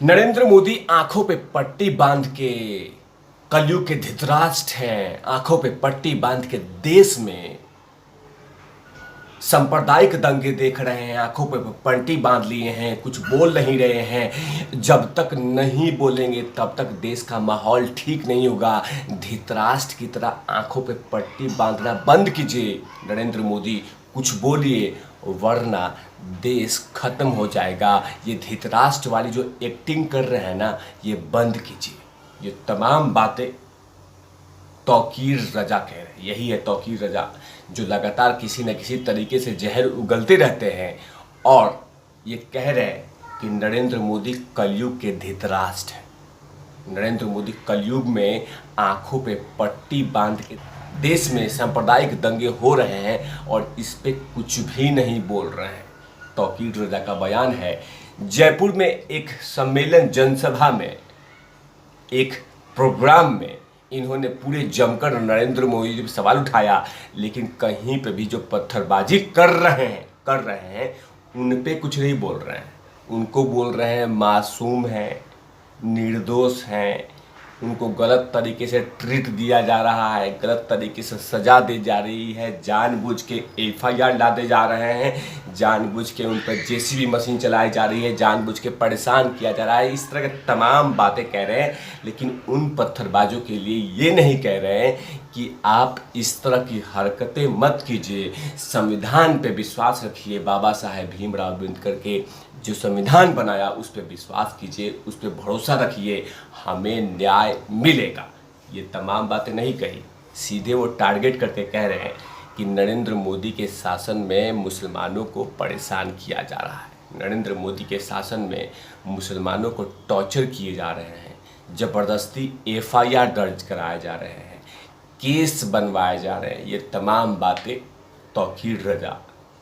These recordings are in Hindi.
नरेंद्र मोदी आंखों पे पट्टी बांध के कलयुग के धृतराष्ट्र हैं। आंखों पे पट्टी बांध के देश में सांप्रदायिक दंगे देख रहे हैं। आंखों पे पट्टी बांध लिए हैं, कुछ बोल नहीं रहे हैं। जब तक नहीं बोलेंगे तब तक देश का माहौल ठीक नहीं होगा। धृतराष्ट्र की तरह आंखों पे पट्टी बांधना बंद कीजिए। नरेंद्र मोदी कुछ बोलिए, वरना देश खत्म हो जाएगा। ये धृतराष्ट्र वाली जो एक्टिंग कर रहे हैं ना, ये बंद कीजिए। ये तमाम बातें तौकीर रजा कह रहे हैं। यही है तौकीर रजा, जो लगातार किसी न किसी तरीके से जहर उगलते रहते हैं और ये कह रहे हैं कि नरेंद्र मोदी कलयुग के धृतराष्ट्र हैं। नरेंद्र मोदी कलयुग में आंखों पे पट्टी बांध के देश में सांप्रदायिक दंगे हो रहे हैं और इस पे कुछ भी नहीं बोल रहे हैं। तौकीर रजा का बयान है। जयपुर में एक सम्मेलन जनसभा में, एक प्रोग्राम में इन्होंने पूरे जमकर नरेंद्र मोदी पर सवाल उठाया, लेकिन कहीं पे भी जो पत्थरबाजी कर रहे हैं उन पे कुछ नहीं बोल रहे हैं। उनको बोल रहे हैं मासूम हैं, निर्दोष हैं, उनको गलत तरीके से ट्रीट दिया जा रहा है, गलत तरीके से सज़ा दी जा रही है, जानबूझ के एफआईआर लादे जा रहे हैं, जानबूझ के उन पर जेसीबी मशीन चलाई जा रही है, जानबूझ के परेशान किया जा रहा है। इस तरह के तमाम बातें कह रहे हैं, लेकिन उन पत्थरबाजों के लिए ये नहीं कह रहे हैं कि आप इस तरह की हरकतें मत कीजिए। संविधान पे विश्वास रखिए। बाबा साहेब भीमराव अम्बेडकर के जो संविधान बनाया उस पर विश्वास कीजिए, उस पर भरोसा रखिए, हमें न्याय मिलेगा। ये तमाम बातें नहीं कही, सीधे वो टारगेट करके कह रहे हैं कि नरेंद्र मोदी के शासन में मुसलमानों को परेशान किया जा रहा है। नरेंद्र मोदी के शासन में मुसलमानों को टॉर्चर किए जा रहे हैं, ज़बरदस्ती एफआईआर दर्ज कराए जा रहे हैं, केस बनवाए जा रहे हैं। ये तमाम बातें तौकीर रजा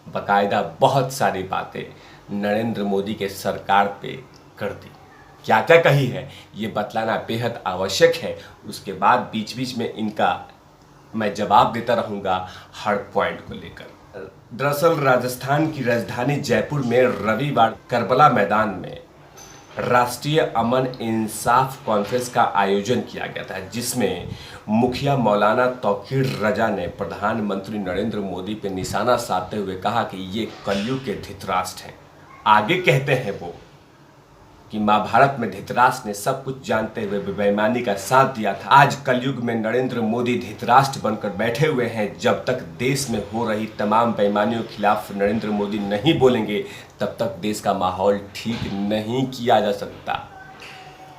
बाकायदा बहुत सारी बातें नरेंद्र मोदी के सरकार पे कर दी। क्या क्या कही है ये बतलाना बेहद आवश्यक है। उसके बाद बीच बीच में इनका मैं जवाब देता रहूँगा हर पॉइंट को लेकर। दरअसल राजस्थान की राजधानी जयपुर में रविवार करबला मैदान में राष्ट्रीय अमन इंसाफ कॉन्फ्रेंस का आयोजन किया गया था, जिसमें मुखिया मौलाना तौकीर रजा ने प्रधानमंत्री नरेंद्र मोदी पर निशाना साधते हुए कहा कि ये कलयुग के धृतराष्ट्र हैं। आगे कहते हैं वो कि महाभारत में धृतराष्ट्र ने सब कुछ जानते हुए बेईमानी का साथ दिया था। आज कलयुग में नरेंद्र मोदी धृतराष्ट्र बनकर बैठे हुए हैं। जब तक देश में हो रही तमाम बेईमानियों के खिलाफ नरेंद्र मोदी नहीं बोलेंगे तब तक देश का माहौल ठीक नहीं किया जा सकता।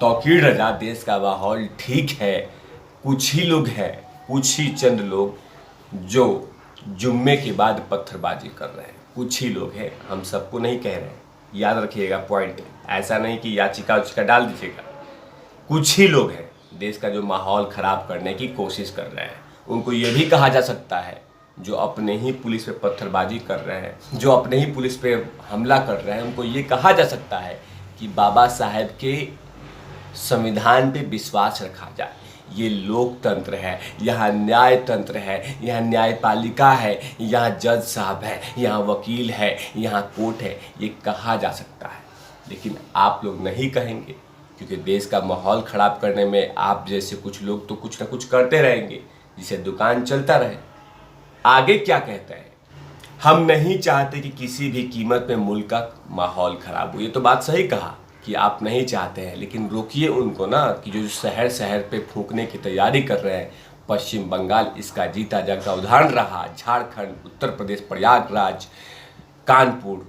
तौकीर रजा, देश का माहौल ठीक है, कुछ ही लोग हैं, कुछ ही चंद लोग जो जुम्मे के बाद पत्थरबाजी कर रहे हैं। कुछ ही लोग हैं, हम सबको नहीं कह रहे हैं। याद रखिएगा पॉइंट, ऐसा नहीं कि याचिका उचिका डाल दीजिएगा। कुछ ही लोग हैं देश का जो माहौल ख़राब करने की कोशिश कर रहे हैं। उनको ये भी कहा जा सकता है जो अपने ही पुलिस पे पत्थरबाजी कर रहे हैं, जो अपने ही पुलिस पे हमला कर रहे हैं, उनको ये कहा जा सकता है कि बाबा साहेब के संविधान पे विश्वास रखा जाए। ये लोकतंत्र है, यहाँ न्याय तंत्र है, यहाँ न्यायपालिका है, यहाँ जज साहब है, यहाँ वकील है, यहाँ कोर्ट है, ये कहा जा सकता है। लेकिन आप लोग नहीं कहेंगे क्योंकि देश का माहौल ख़राब करने में आप जैसे कुछ लोग तो कुछ ना कुछ करते रहेंगे, जिसे दुकान चलता रहे। आगे क्या कहते हैं, हम नहीं चाहते कि किसी भी कीमत में मुल्क का माहौल ख़राब हो। ये तो बात सही कहा कि आप नहीं चाहते हैं, लेकिन रोकिए उनको ना कि जो शहर शहर पे फूंकने की तैयारी कर रहे हैं। पश्चिम बंगाल इसका जीता जागता उदाहरण रहा, झारखंड, उत्तर प्रदेश, प्रयागराज, कानपुर,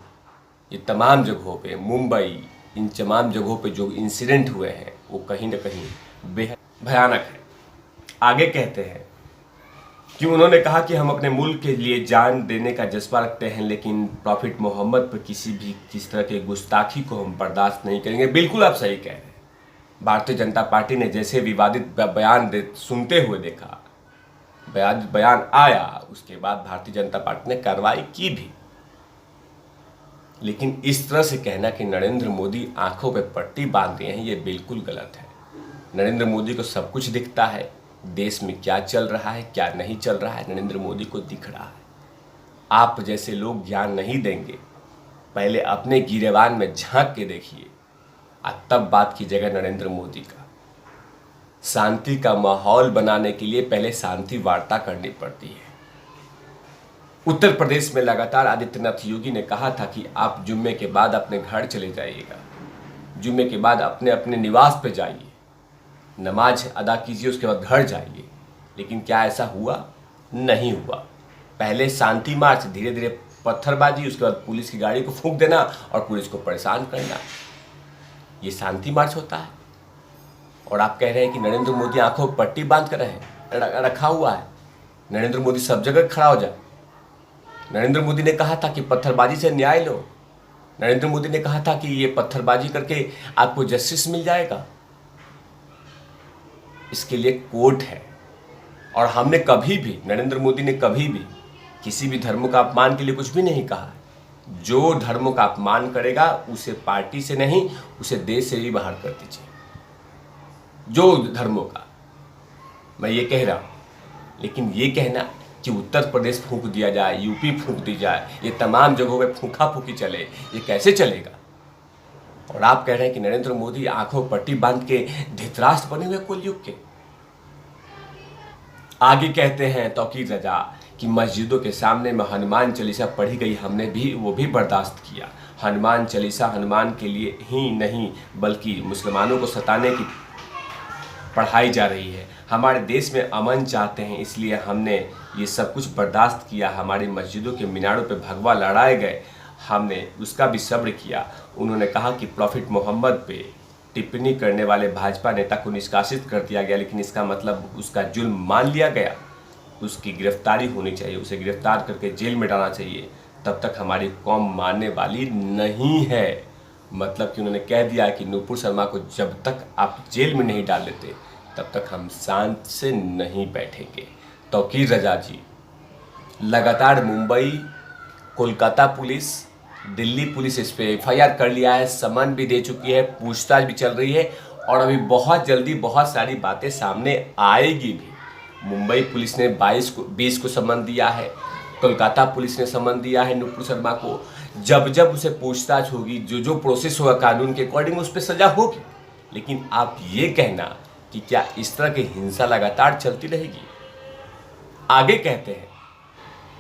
ये तमाम जगहों पे, मुंबई, इन तमाम जगहों पे जो इंसिडेंट हुए हैं वो कहीं ना कहीं बेहद भयानक है। आगे कहते हैं कि उन्होंने कहा कि हम अपने मुल्क के लिए जान देने का जज्बा रखते हैं, लेकिन प्रॉफिट मोहम्मद पर किस तरह के गुस्ताखी को हम बर्दाश्त नहीं करेंगे। बिल्कुल आप सही कह रहे हैं। भारतीय जनता पार्टी ने जैसे विवादित बयान सुनते हुए देखा, बयान आया, उसके बाद भारतीय जनता पार्टी ने कार्रवाई की भी। लेकिन इस तरह से कहना कि नरेंद्र मोदी आंखों पे पट्टी बांध रहे हैं, ये बिल्कुल गलत है। नरेंद्र मोदी को सब कुछ दिखता है, देश में क्या चल रहा है क्या नहीं चल रहा है नरेंद्र मोदी को दिख रहा है। आप जैसे लोग ज्ञान नहीं देंगे, पहले अपने गिरेबान में झांक के देखिए तब बात कीजिएगा नरेंद्र मोदी का। शांति का माहौल बनाने के लिए पहले शांति वार्ता करनी पड़ती है। उत्तर प्रदेश में लगातार आदित्यनाथ योगी ने कहा था कि आप जुम्मे के बाद अपने घर चले जाइएगा, जुम्मे के बाद अपने अपने निवास पे जाइए, नमाज अदा कीजिए, उसके बाद घर जाइए। लेकिन क्या ऐसा हुआ? नहीं हुआ। पहले शांति मार्च, धीरे धीरे पत्थरबाजी, उसके बाद पुलिस की गाड़ी को फूंक देना और पुलिस को परेशान करना, ये शांति मार्च होता है। और आप कह रहे हैं कि नरेंद्र मोदी आंखों पर पट्टी बांध कर रखा हुआ है, नरेंद्र मोदी सब जगह खड़ा हो जाए। नरेंद्र मोदी ने कहा था कि पत्थरबाजी से न्याय लो, नरेंद्र मोदी ने कहा था कि ये पत्थरबाजी करके आपको जस्टिस मिल जाएगा। इसके लिए कोर्ट है। और हमने कभी भी, नरेंद्र मोदी ने कभी भी किसी भी धर्म का अपमान के लिए कुछ भी नहीं कहा है। जो धर्मों का अपमान करेगा उसे पार्टी से नहीं, उसे देश से ही बाहर कर दीजिए। जो धर्मों का, मैं ये कह रहा हूं। लेकिन ये कहना कि उत्तर प्रदेश फूंक दिया जाए, यूपी फूंक दी जाए, ये तमाम जगहों पे फूंका फूंकी चले, ये कैसे चलेगा? और आप कह रहे हैं कि नरेंद्र मोदी आंखों पट्टी बांध के धृतराष्ट्र बने हुए कुलयुग के। आगे कहते हैं तौकीर रजा कि मस्जिदों के सामने में हनुमान चालीसा पढ़ी गई, हमने भी वो भी बर्दाश्त किया। हनुमान चालीसा हनुमान के लिए ही नहीं बल्कि मुसलमानों को सताने की पढ़ाई जा रही है। हमारे देश में अमन चाहते हैं, इसलिए हमने ये सब कुछ बर्दाश्त किया। हमारी मस्जिदों के मीनारों पे भगवा लहराए गए, हमने उसका भी सब्र किया। उन्होंने कहा कि प्रॉफिट मोहम्मद पे टिप्पणी करने वाले भाजपा नेता को निष्कासित कर दिया गया, लेकिन इसका मतलब उसका जुल्म मान लिया गया। उसकी गिरफ्तारी होनी चाहिए, उसे गिरफ्तार करके जेल में डालना चाहिए। तब तक हमारी कौम मानने वाली नहीं है। मतलब कि उन्होंने कह दिया कि नूपुर शर्मा को जब तक आप जेल में नहीं डाल लेते तब तक हम शांत से नहीं बैठेंगे। तौकीर रजा जी, लगातार मुंबई, कोलकाता पुलिस, दिल्ली पुलिस इस पे FIR कर लिया है, समन भी दे चुकी है, पूछताछ भी चल रही है और अभी बहुत जल्दी बहुत सारी बातें सामने आएगी भी। मुंबई पुलिस ने 20 को समन दिया है, कोलकाता पुलिस ने समन दिया है नूपुर शर्मा को। जब जब उसे पूछताछ होगी, जो प्रोसेस होगा कानून के अकॉर्डिंग, उस पर सजा होगी। लेकिन आप ये कहना कि क्या इस तरह की हिंसा लगातार चलती रहेगी? आगे कहते हैं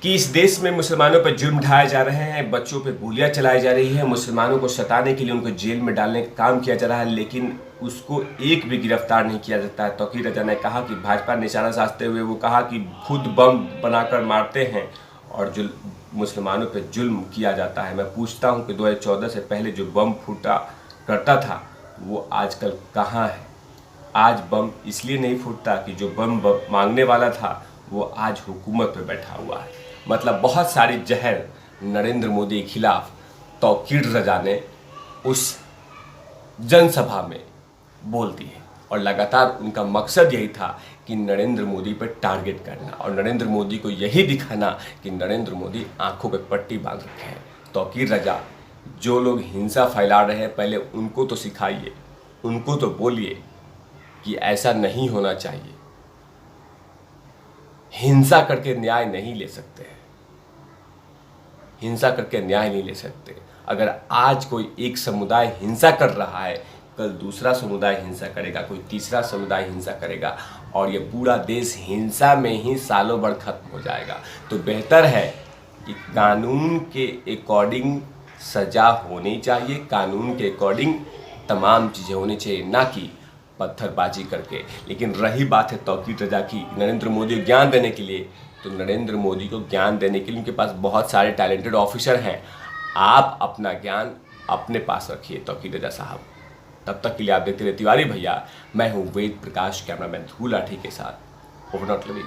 कि इस देश में मुसलमानों पर जुर्म ढाए जा रहे हैं, बच्चों पर गोलियां चलाई जा रही है, मुसलमानों को सताने के लिए उनको जेल में डालने का काम किया जा रहा है, लेकिन उसको एक भी गिरफ्तार नहीं किया जाता है। तौकीर रजा ने कहा कि भाजपा निशाना साधते हुए वो कहा कि खुद बम बनाकर मारते हैं और जो मुसलमानों पर जुल्म किया जाता है। मैं पूछता हूँ कि 2014 से पहले जो बम फूटा करता था वो आजकल कहाँ है? आज बम इसलिए नहीं फूटता कि जो बम मांगने वाला था वो आज हुकूमत पे बैठा हुआ है। मतलब बहुत सारी जहर नरेंद्र मोदी के खिलाफ तौकीर रजा ने उस जनसभा में बोल दी है और लगातार उनका मकसद यही था कि नरेंद्र मोदी पर टारगेट करना और नरेंद्र मोदी को यही दिखाना कि नरेंद्र मोदी आंखों पे पट्टी बांध रखे हैं। तौकीर रजा, जो लोग हिंसा फैला रहे हैं पहले उनको तो सिखाइए, उनको तो बोलिए कि ऐसा नहीं होना चाहिए। हिंसा करके न्याय नहीं ले सकते हैं, हिंसा करके न्याय नहीं ले सकते। अगर आज कोई एक समुदाय हिंसा कर रहा है, कल दूसरा समुदाय हिंसा करेगा, कोई तीसरा समुदाय हिंसा करेगा और ये पूरा देश हिंसा में ही सालों भर खत्म हो जाएगा। तो बेहतर है कि कानून के अकॉर्डिंग सजा होनी चाहिए, कानून के अकॉर्डिंग तमाम चीज़ें होनी चाहिए, ना कि पत्थरबाजी करके। लेकिन रही बात है तौकीर रजा की, नरेंद्र मोदी को ज्ञान देने के लिए, तो नरेंद्र मोदी को ज्ञान देने के लिए उनके पास बहुत सारे टैलेंटेड ऑफिसर हैं। आप अपना ज्ञान अपने पास रखिए तौकीर रजा साहब। तब तक के लिए आप देखते रहिए तिवारी भैया। मैं हूँ वेद प्रकाश, कैमरामैन धूल लाठी के साथ। Over not lovies.